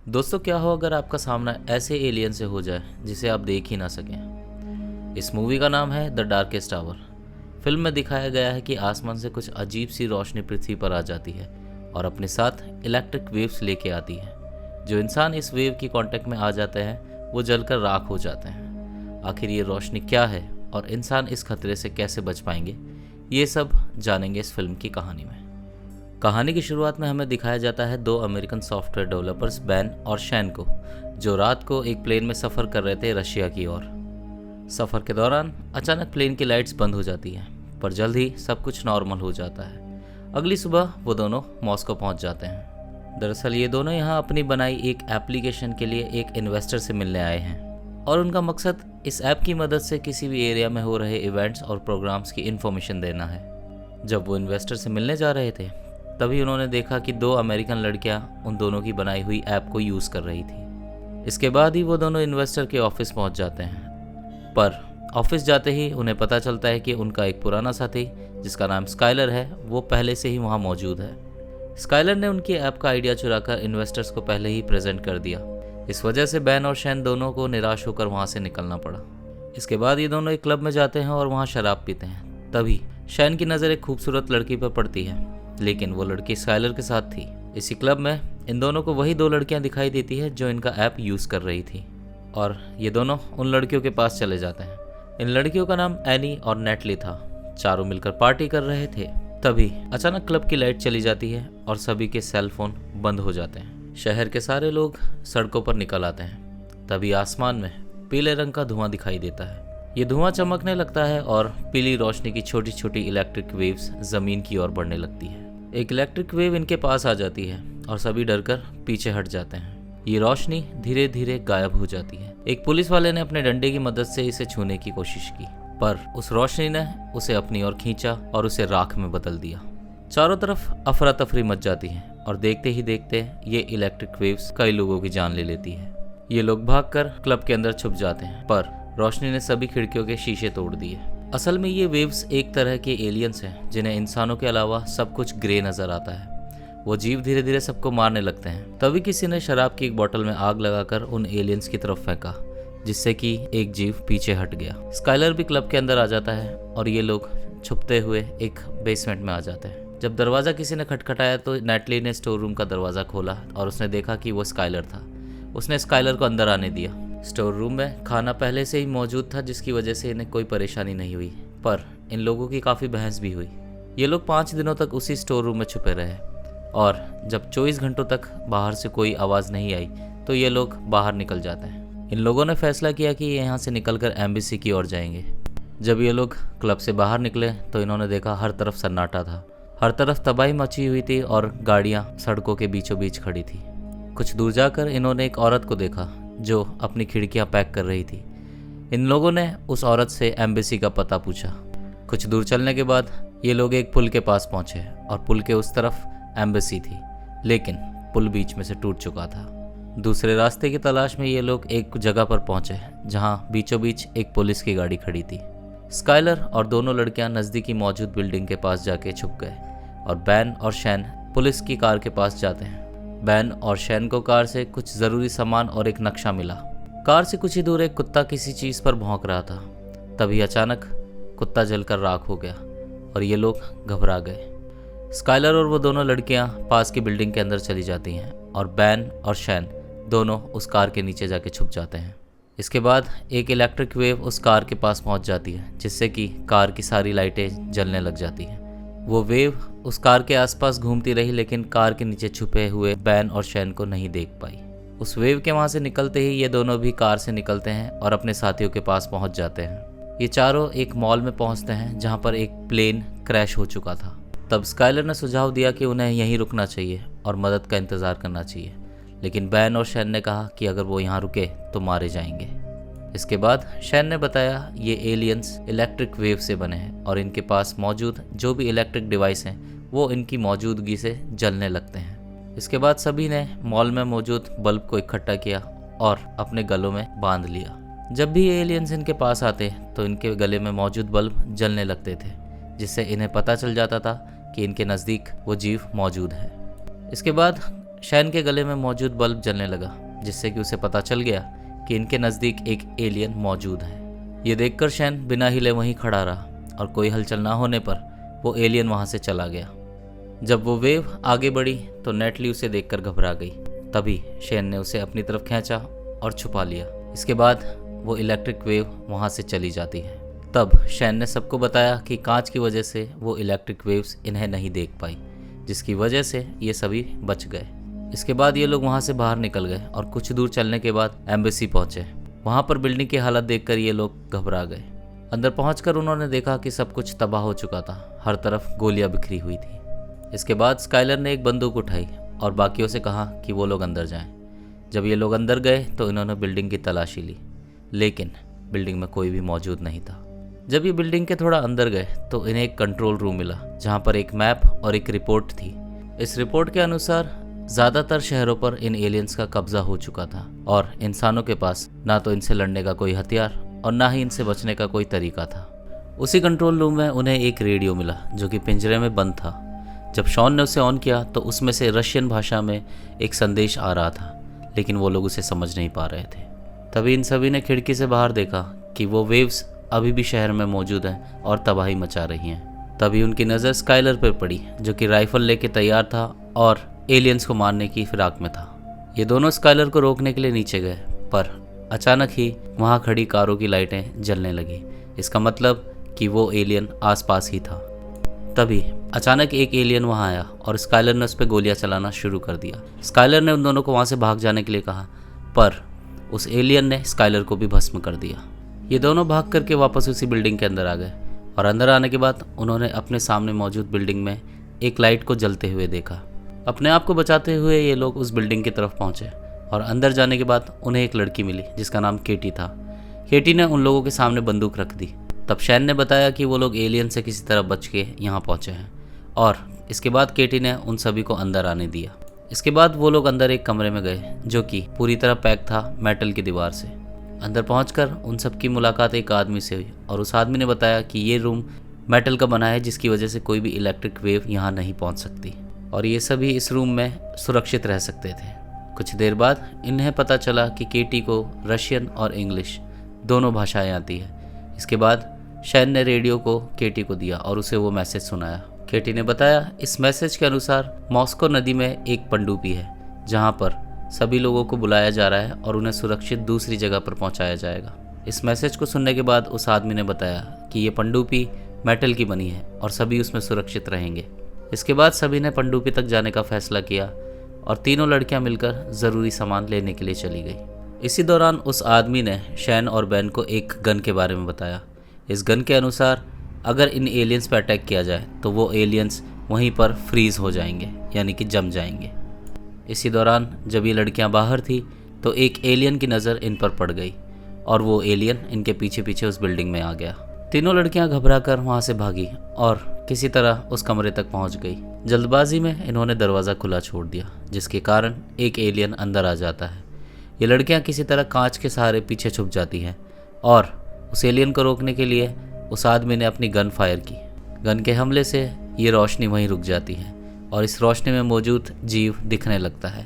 दोस्तों, क्या हो अगर आपका सामना ऐसे एलियन से हो जाए जिसे आप देख ही ना सकें। इस मूवी का नाम है द डार्केस्ट आवर। फिल्म में दिखाया गया है कि आसमान से कुछ अजीब सी रोशनी पृथ्वी पर आ जाती है और अपने साथ इलेक्ट्रिक वेव्स लेके आती है। जो इंसान इस वेव की कांटेक्ट में आ जाते हैं वो जलकर राख हो जाते हैं। आखिर ये रोशनी क्या है और इंसान इस खतरे से कैसे बच पाएंगे, ये सब जानेंगे इस फिल्म की कहानी में। कहानी की शुरुआत में हमें दिखाया जाता है दो अमेरिकन सॉफ्टवेयर डेवलपर्स बैन और शैन को, जो रात को एक प्लेन में सफ़र कर रहे थे रशिया की ओर। सफ़र के दौरान अचानक प्लेन की लाइट्स बंद हो जाती हैं, पर जल्द ही सब कुछ नॉर्मल हो जाता है। अगली सुबह वो दोनों मॉस्को पहुंच जाते हैं। दरअसल ये दोनों यहाँ अपनी बनाई एक एप्लीकेशन के लिए एक इन्वेस्टर से मिलने आए हैं और उनका मकसद इस ऐप की मदद से किसी भी एरिया में हो रहे इवेंट्स और प्रोग्राम्स की इन्फॉर्मेशन देना है। जब वो इन्वेस्टर से मिलने जा रहे थे तभी उन्होंने देखा कि दो अमेरिकन लड़कियां उन दोनों की बनाई हुई ऐप को यूज़ कर रही थी। इसके बाद ही वो दोनों इन्वेस्टर के ऑफिस पहुंच जाते हैं, पर ऑफिस जाते ही उन्हें पता चलता है कि उनका एक पुराना साथी जिसका नाम स्काइलर है वो पहले से ही वहां मौजूद है। स्काइलर ने उनकी ऐप का आइडिया चुराकर इन्वेस्टर्स को पहले ही प्रेजेंट कर दिया। इस वजह से बैन और शैन दोनों को निराश होकर वहाँ से निकलना पड़ा। इसके बाद ये दोनों एक क्लब में जाते हैं और वहाँ शराब पीते हैं। तभी शैन की नज़र एक खूबसूरत लड़की पर पड़ती है, लेकिन वो लड़की स्काइलर के साथ थी। इसी क्लब में इन दोनों को वही दो लड़कियां दिखाई देती है जो इनका ऐप यूज़ कर रही थी और ये दोनों उन लड़कियों के पास चले जाते हैं। इन लड़कियों का नाम एनी और नेटली था। चारों मिलकर पार्टी कर रहे थे। तभी अचानक क्लब की लाइट चली जाती है और सभी के सेल फोन बंद हो जाते हैं। शहर के सारे लोग सड़कों पर निकल आते हैं। तभी आसमान में पीले रंग का धुआं दिखाई देता है। ये धुआं चमकने लगता है और पीली रोशनी की छोटी छोटी इलेक्ट्रिक वेव्स जमीन की ओर बढ़ने लगती है। एक इलेक्ट्रिक वेव इनके पास आ जाती है और सभी डरकर पीछे हट जाते हैं। ये रोशनी धीरे धीरे गायब हो जाती है। एक पुलिस वाले ने अपने डंडे की मदद से इसे छूने की कोशिश की, पर उस रोशनी ने उसे अपनी ओर खींचा और उसे राख में बदल दिया। चारों तरफ अफरा तफरी मच जाती है और देखते ही देखते ये इलेक्ट्रिक वेव्स कई लोगों की जान ले लेती है। ये लोग भागकर क्लब के अंदर छुप जाते हैं, पर रोशनी ने सभी खिड़कियों के शीशे तोड़ दिए। असल में ये वेव्स एक तरह के एलियंस हैं जिन्हें इंसानों के अलावा सब कुछ ग्रे नजर आता है। वो जीव धीरे धीरे सबको मारने लगते हैं। तभी किसी ने शराब की एक बोतल में आग लगाकर उन एलियंस की तरफ फेंका, जिससे कि एक जीव पीछे हट गया। स्काइलर भी क्लब के अंदर आ जाता है और ये लोग छुपते हुए एक बेसमेंट में आ जाते हैं। जब दरवाज़ा किसी ने खटखटाया तो नेटली ने स्टोर रूम का दरवाज़ा खोला और उसने देखा कि वो स्काइलर था। उसने स्काइलर को अंदर आने दिया। स्टोर रूम में खाना पहले से ही मौजूद था, जिसकी वजह से इन्हें कोई परेशानी नहीं हुई, पर इन लोगों की काफ़ी बहस भी हुई। ये लोग 5 दिनों तक उसी स्टोर रूम में छुपे रहे और जब 24 घंटों तक बाहर से कोई आवाज़ नहीं आई तो ये लोग बाहर निकल जाते हैं। इन लोगों ने फैसला किया कि ये यहाँ से निकलकर एम्बेसी की ओर जाएंगे। जब ये लोग क्लब से बाहर निकले तो इन्होंने देखा हर तरफ सन्नाटा था। हर तरफ तबाही मची हुई थी और गाड़ियाँ सड़कों के बीचों बीच खड़ी थी। कुछ दूर जाकर इन्होंने एक औरत को देखा जो अपनी खिड़कियां पैक कर रही थी। इन लोगों ने उस औरत से एम्बेसी का पता पूछा। कुछ दूर चलने के बाद ये लोग एक पुल के पास पहुंचे और पुल के उस तरफ एम्बेसी थी, लेकिन पुल बीच में से टूट चुका था। दूसरे रास्ते की तलाश में ये लोग एक जगह पर पहुंचे जहां बीचों बीच एक पुलिस की गाड़ी खड़ी थी। स्काइलर और दोनों लड़कियां नज़दीकी मौजूद बिल्डिंग के पास जाके छुप गए और बैन और शैन पुलिस की कार के पास जाते हैं। बैन और शैन को कार से कुछ ज़रूरी सामान और एक नक्शा मिला। कार से कुछ ही दूर एक कुत्ता किसी चीज़ पर भौंक रहा था। तभी अचानक कुत्ता जलकर राख हो गया और ये लोग घबरा गए। स्काइलर और वो दोनों लड़कियां पास की बिल्डिंग के अंदर चली जाती हैं और बैन और शैन दोनों उस कार के नीचे जाके छुप जाते हैं। इसके बाद एक इलेक्ट्रिक वेव उस कार के पास पहुंच जाती है, जिससे कि कार की सारी लाइटें जलने लग जाती हैं। वो वेव उस कार के आसपास घूमती रही, लेकिन कार के नीचे छुपे हुए बैन और शैन को नहीं देख पाई। उस वेव के वहाँ से निकलते ही ये दोनों भी कार से निकलते हैं और अपने साथियों के पास पहुँच जाते हैं। ये चारों एक मॉल में पहुँचते हैं जहाँ पर एक प्लेन क्रैश हो चुका था। तब स्काइलर ने सुझाव दिया कि उन्हें यहीं रुकना चाहिए और मदद का इंतज़ार करना चाहिए, लेकिन बैन और शैन ने कहा कि अगर वो यहाँ रुके तो मारे जाएंगे। इसके बाद शैन ने बताया ये एलियंस इलेक्ट्रिक वेव से बने हैं और इनके पास मौजूद जो भी इलेक्ट्रिक डिवाइस हैं वो इनकी मौजूदगी से जलने लगते हैं। इसके बाद सभी ने मॉल में मौजूद बल्ब को इकट्ठा किया और अपने गलों में बांध लिया। जब भी ये एलियंस इनके पास आते तो इनके गले में मौजूद बल्ब जलने लगते थे, जिससे इन्हें पता चल जाता था कि इनके नज़दीक वो जीव मौजूद है। इसके बाद शैन के गले में मौजूद बल्ब जलने लगा, जिससे कि उसे पता चल गया कि इनके नज़दीक एक एलियन मौजूद है। ये देखकर शैन बिना हिले वहीं खड़ा रहा और कोई हलचल ना होने पर वो एलियन वहाँ से चला गया। जब वो वेव आगे बढ़ी तो नेटली उसे देखकर घबरा गई। तभी शैन ने उसे अपनी तरफ खींचा और छुपा लिया। इसके बाद वो इलेक्ट्रिक वेव वहाँ से चली जाती है। तब शैन ने सबको बताया कि कांच की वजह से वो इलेक्ट्रिक वेव्स इन्हें नहीं देख पाई, जिसकी वजह से ये सभी बच गए। इसके बाद ये लोग वहाँ से बाहर निकल गए और कुछ दूर चलने के बाद एम्बेसी पहुँचे। वहाँ पर बिल्डिंग की हालत देखकर ये लोग घबरा गए। अंदर पहुँचकर उन्होंने देखा कि सब कुछ तबाह हो चुका था, हर तरफ गोलियाँ बिखरी हुई थी। इसके बाद स्काइलर ने एक बंदूक उठाई और बाकियों से कहा कि वो लोग अंदर जाएं। जब ये लोग अंदर गए तो इन्होंने बिल्डिंग की तलाशी ली, लेकिन बिल्डिंग में कोई भी मौजूद नहीं था। जब ये बिल्डिंग के थोड़ा अंदर गए तो इन्हें एक कंट्रोल रूम मिला, जहाँ पर एक मैप और एक रिपोर्ट थी। इस रिपोर्ट के अनुसार ज़्यादातर शहरों पर इन एलियंस का कब्जा हो चुका था और इंसानों के पास ना तो इनसे लड़ने का कोई हथियार और ना ही इनसे बचने का कोई तरीका था। उसी कंट्रोल रूम में उन्हें एक रेडियो मिला जो कि पिंजरे में बंद था। जब शॉन ने उसे ऑन किया तो उसमें से रशियन भाषा में एक संदेश आ रहा था, लेकिन वो लोग उसे समझ नहीं पा रहे थे। तभी इन सभी ने खिड़की से बाहर देखा कि वो वेव्स अभी भी शहर में मौजूद हैं और तबाही मचा रही हैं। तभी उनकी नज़र स्काइलर पर पड़ी, जो कि राइफल लेके तैयार था और एलियंस को मारने की फिराक में था। ये दोनों स्काइलर को रोकने के लिए नीचे गए, पर अचानक ही वहाँ खड़ी कारों की लाइटें जलने लगी। इसका मतलब कि वो एलियन आसपास ही था। तभी अचानक एक एलियन वहाँ आया और स्काइलर ने उस पर गोलियां चलाना शुरू कर दिया। स्काइलर ने उन दोनों को वहाँ से भाग जाने के लिए कहा, पर उस एलियन ने स्काइलर को भी भस्म कर दिया। ये दोनों भाग करके वापस उसी बिल्डिंग के अंदर आ गए और अंदर आने के बाद उन्होंने अपने सामने मौजूद बिल्डिंग में एक लाइट को जलते हुए देखा। अपने आप को बचाते हुए ये लोग उस बिल्डिंग की तरफ पहुँचे और अंदर जाने के बाद उन्हें एक लड़की मिली जिसका नाम केटी था। केटी ने उन लोगों के सामने बंदूक रख दी। तब शैन ने बताया कि वो लोग एलियन से किसी तरह बच के यहाँ पहुँचे हैं और इसके बाद केटी ने उन सभी को अंदर आने दिया। इसके बाद वो लोग अंदर एक कमरे में गए जो कि पूरी तरह पैक था मेटल की दीवार से। अंदर पहुंचकर उन सब की मुलाकात एक आदमी से हुई और उस आदमी ने बताया कि ये रूम मेटल का बना है, जिसकी वजह से कोई भी इलेक्ट्रिक वेव यहाँ नहीं पहुँच सकती और ये सभी इस रूम में सुरक्षित रह सकते थे। कुछ देर बाद इन्हें पता चला कि केटी को रशियन और इंग्लिश दोनों भाषाएँ आती है। इसके बाद शैन ने रेडियो को केटी को दिया और उसे वो मैसेज सुनाया। केटी ने बताया इस मैसेज के अनुसार मॉस्को नदी में एक पनडुब्बी है, जहाँ पर सभी लोगों को बुलाया जा रहा है और उन्हें सुरक्षित दूसरी जगह पर पहुँचाया जाएगा। इस मैसेज को सुनने के बाद उस आदमी ने बताया कि ये पनडुब्बी मेटल की बनी है और सभी उसमें सुरक्षित रहेंगे। इसके बाद सभी ने पनडुब्बी तक जाने का फैसला किया और तीनों लड़कियां मिलकर ज़रूरी सामान लेने के लिए चली गई। इसी दौरान उस आदमी ने शैन और बैन को एक गन के बारे में बताया। इस गन के अनुसार अगर इन एलियंस पर अटैक किया जाए तो वो एलियंस वहीं पर फ्रीज हो जाएंगे, यानी कि जम जाएंगे। इसी दौरान जब ये लड़कियां बाहर थी तो एक एलियन की नज़र इन पर पड़ गई और वो एलियन इनके पीछे पीछे उस बिल्डिंग में आ गया। तीनों लड़कियां घबरा कर वहाँ से भागी और किसी तरह उस कमरे तक पहुँच गई। जल्दबाजी में इन्होंने दरवाज़ा खुला छोड़ दिया, जिसके कारण एक एलियन अंदर आ जाता है। ये लड़कियाँ किसी तरह कांच के सहारे पीछे छुप जाती हैं और उस एलियन को रोकने के लिए उस आदमी ने अपनी गन फायर की। गन के हमले से ये रोशनी वहीं रुक जाती है और इस रोशनी में मौजूद जीव दिखने लगता है।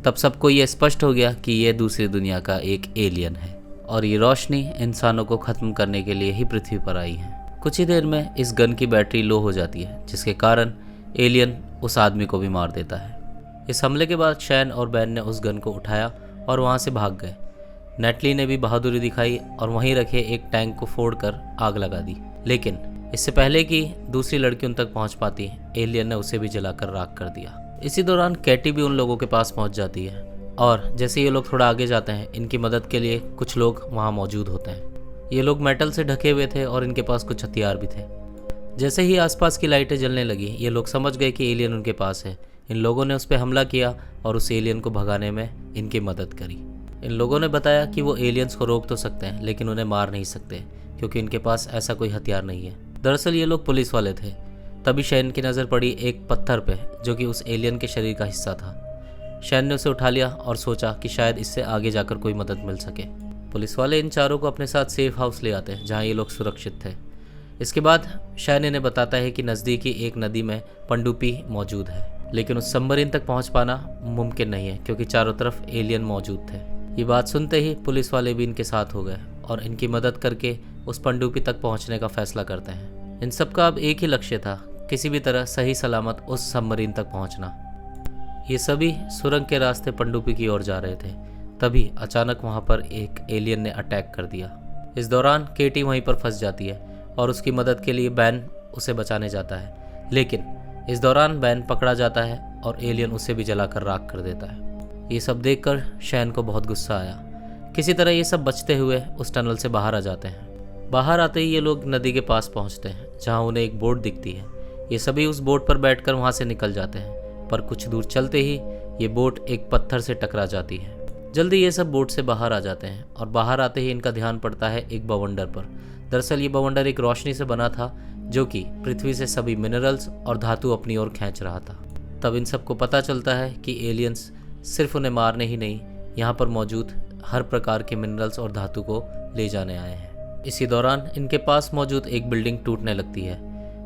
तब सबको ये स्पष्ट हो गया कि ये दूसरी दुनिया का एक एलियन है और ये रोशनी इंसानों को ख़त्म करने के लिए ही पृथ्वी पर आई है। कुछ ही देर में इस गन की बैटरी लो हो जाती है, जिसके कारण एलियन उस आदमी को भी मार देता है। इस हमले के बाद शैन और बैन ने उस गन को उठाया और वहाँ से भाग गए। नेटली ने भी बहादुरी दिखाई और वहीं रखे एक टैंक को फोड़कर आग लगा दी, लेकिन इससे पहले कि दूसरी लड़की उन तक पहुंच पाती, एलियन ने उसे भी जलाकर राख कर दिया। इसी दौरान कैटी भी उन लोगों के पास पहुंच जाती है और जैसे ये लोग थोड़ा आगे जाते हैं, इनकी मदद के लिए कुछ लोग वहां मौजूद होते हैं। ये लोग मेटल से ढके हुए थे और इनके पास कुछ हथियार भी थे। जैसे ही आसपास की लाइटें जलने लगी, ये लोग समझ गए कि एलियन उनके पास है। इन लोगों ने उस पर हमला किया और उस एलियन को भगाने में इनकी मदद करी। इन लोगों ने बताया कि वो एलियंस को रोक तो सकते हैं, लेकिन उन्हें मार नहीं सकते क्योंकि इनके पास ऐसा कोई हथियार नहीं है। दरअसल ये लोग पुलिस वाले थे। तभी शैन की नज़र पड़ी एक पत्थर पे, जो कि उस एलियन के शरीर का हिस्सा था। शैन ने उसे उठा लिया और सोचा कि शायद इससे आगे जाकर कोई मदद मिल सके। पुलिस वाले इन चारों को अपने साथ सेफ हाउस ले आते हैं, जहाँ ये लोग सुरक्षित थे। इसके बाद शैन इन्हें बताता है कि नज़दीकी एक नदी में पनडुब्बी मौजूद है। लेकिन उस सबमरीन तक पहुंच पाना मुमकिन नहीं है क्योंकि चारों तरफ एलियन मौजूद थे। ये बात सुनते ही पुलिस वाले भी इनके साथ हो गए और इनकी मदद करके उस पनडुब्बी तक पहुंचने का फैसला करते हैं। इन सब का अब एक ही लक्ष्य था, किसी भी तरह सही सलामत उस सबमरीन तक पहुंचना। ये सभी सुरंग के रास्ते पनडुब्बी की ओर जा रहे थे, तभी अचानक वहां पर एक एलियन ने अटैक कर दिया। इस दौरान केटी वहीं पर फंस जाती है और उसकी मदद के लिए बैन उसे बचाने जाता है, लेकिन इस दौरान बैन पकड़ा जाता है और एलियन उसे भी जलाकर राख कर देता है। ये सब देखकर शैन को बहुत गुस्सा आया। किसी तरह ये सब बचते हुए उस टनल से बाहर आ जाते हैं। बाहर आते ही ये लोग नदी के पास पहुंचते हैं जहां उन्हें एक बोट दिखती है। ये सभी उस बोट पर बैठकर वहां से निकल जाते हैं, पर कुछ दूर चलते ही ये बोट एक पत्थर से टकरा जाती है। जल्दी ये सब बोट से बाहर आ जाते हैं और बाहर आते ही इनका ध्यान पड़ता है एक बवंडर पर। दरअसल ये बवंडर एक रोशनी से बना था जो कि पृथ्वी से सभी मिनरल्स और धातु अपनी ओर खींच रहा था। तब इन सबको पता चलता है कि एलियंस सिर्फ उन्हें मारने ही नहीं, यहाँ पर मौजूद हर प्रकार के मिनरल्स और धातु को ले जाने आए हैं। इसी दौरान इनके पास मौजूद एक बिल्डिंग टूटने लगती है।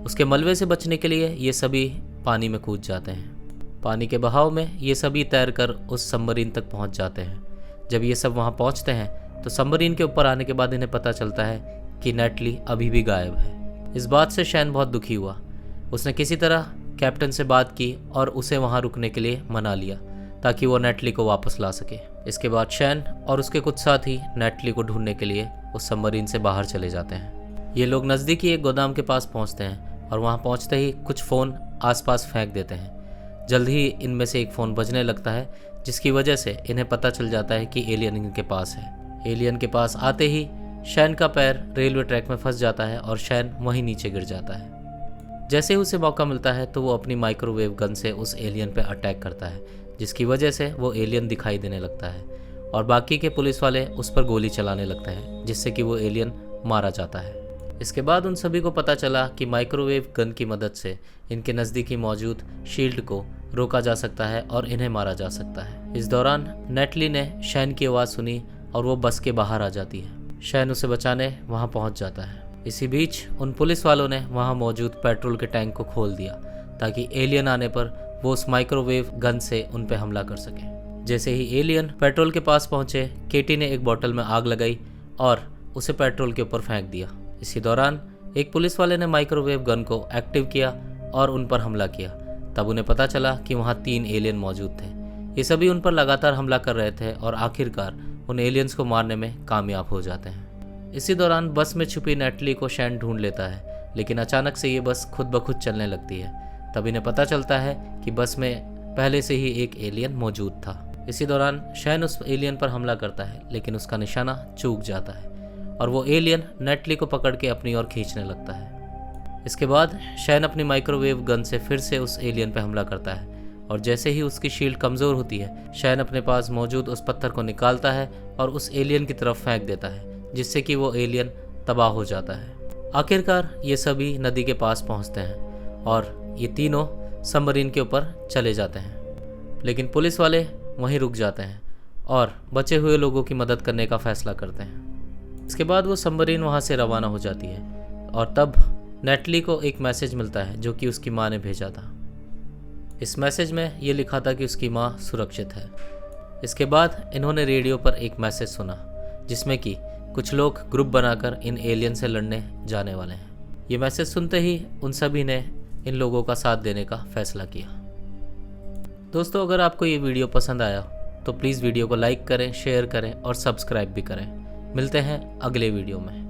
उसके मलबे से बचने के लिए ये सभी पानी में कूद जाते हैं। पानी के बहाव में ये सभी तैरकर उस सबमरीन तक पहुंच जाते हैं। जब ये सब वहां पहुंचते हैं तो सबमरीन के ऊपर आने के बाद इन्हें पता चलता है कि नेटली अभी भी गायब है। इस बात से शैन बहुत दुखी हुआ। उसने किसी तरह कैप्टन से बात की और उसे वहां रुकने के लिए मना लिया ताकि वो नेटली को वापस ला सके। इसके बाद शैन और उसके कुछ साथी नेटली को ढूंढने के लिए उस सबमरीन से बाहर चले जाते हैं। ये लोग नज़दीकी एक गोदाम के पास पहुंचते हैं और वहां पहुंचते ही कुछ फ़ोन आसपास फेंक देते हैं। जल्द ही इनमें से एक फ़ोन बजने लगता है, जिसकी वजह से इन्हें पता चल जाता है कि एलियन इनके पास है। एलियन के पास आते ही शैन का पैर रेलवे ट्रैक में फंस जाता है और शैन वहीं नीचे गिर जाता है। जैसे ही उसे मौका मिलता है तो वो अपनी माइक्रोवेव गन से उस एलियन पर अटैक करता है, जिसकी वजह से वो एलियन दिखाई देने लगता है और बाकी के पुलिस वाले उस पर गोली चलाने लगते हैं, जिससे कि वो एलियन मारा जाता है। इसके बाद उन सभी को पता चला कि माइक्रोवेव गन की मदद से इनके नज़दीकी मौजूद शील्ड को रोका जा सकता है और इन्हें मारा जा सकता है। इस दौरान नेटली ने शैन की आवाज़ सुनी और वो बस के बाहर आ जाती है। शैन उसे बचाने वहाँ पहुँच जाता है। इसी बीच उन पुलिस वालों ने वहाँ मौजूद पेट्रोल के टैंक को खोल दिया ताकि एलियन आने पर वो उस माइक्रोवेव गन से उन पर हमला कर सके। जैसे ही एलियन पेट्रोल के पास पहुँचे, केटी ने एक बोतल में आग लगाई और उसे पेट्रोल के ऊपर फेंक दिया। इसी दौरान एक पुलिस वाले ने माइक्रोवेव गन को एक्टिव किया और उन पर हमला किया। तब उन्हें पता चला कि वहाँ 3 एलियन मौजूद थे। ये सभी उन पर लगातार हमला कर रहे थे और आखिरकार उन एलियंस को मारने में कामयाब हो जाते हैं। इसी दौरान बस में छुपी नेटली को शैन ढूंढ लेता है, लेकिन अचानक से ये बस खुद ब खुद चलने लगती है। तब इन्हें पता चलता है कि बस में पहले से ही एक एलियन मौजूद था। इसी दौरान शैन उस एलियन पर हमला करता है, लेकिन उसका निशाना चूक जाता है और वो एलियन नेटली को पकड़ के अपनी ओर खींचने लगता है। इसके बाद शैन अपनी माइक्रोवेव गन से फिर से उस एलियन पर हमला करता है और जैसे ही उसकी शील्ड कमज़ोर होती है, शैन अपने पास मौजूद उस पत्थर को निकालता है और उस एलियन की तरफ फेंक देता है, जिससे कि वो एलियन तबाह हो जाता है। आखिरकार ये सभी नदी के पास पहुंचते हैं और ये तीनों सबमरीन के ऊपर चले जाते हैं, लेकिन पुलिस वाले वहीं रुक जाते हैं और बचे हुए लोगों की मदद करने का फैसला करते हैं। इसके बाद वो सबमरीन वहाँ से रवाना हो जाती है और तब नेटली को एक मैसेज मिलता है जो कि उसकी माँ ने भेजा था। इस मैसेज में ये लिखा था कि उसकी माँ सुरक्षित है। इसके बाद इन्होंने रेडियो पर एक मैसेज सुना जिसमें कि कुछ लोग ग्रुप बनाकर इन एलियन से लड़ने जाने वाले हैं। ये मैसेज सुनते ही उन सभी ने इन लोगों का साथ देने का फैसला किया। दोस्तों, अगर आपको ये वीडियो पसंद आया तो प्लीज़ वीडियो को लाइक करें, शेयर करें और सब्सक्राइब भी करें। मिलते हैं अगले वीडियो में।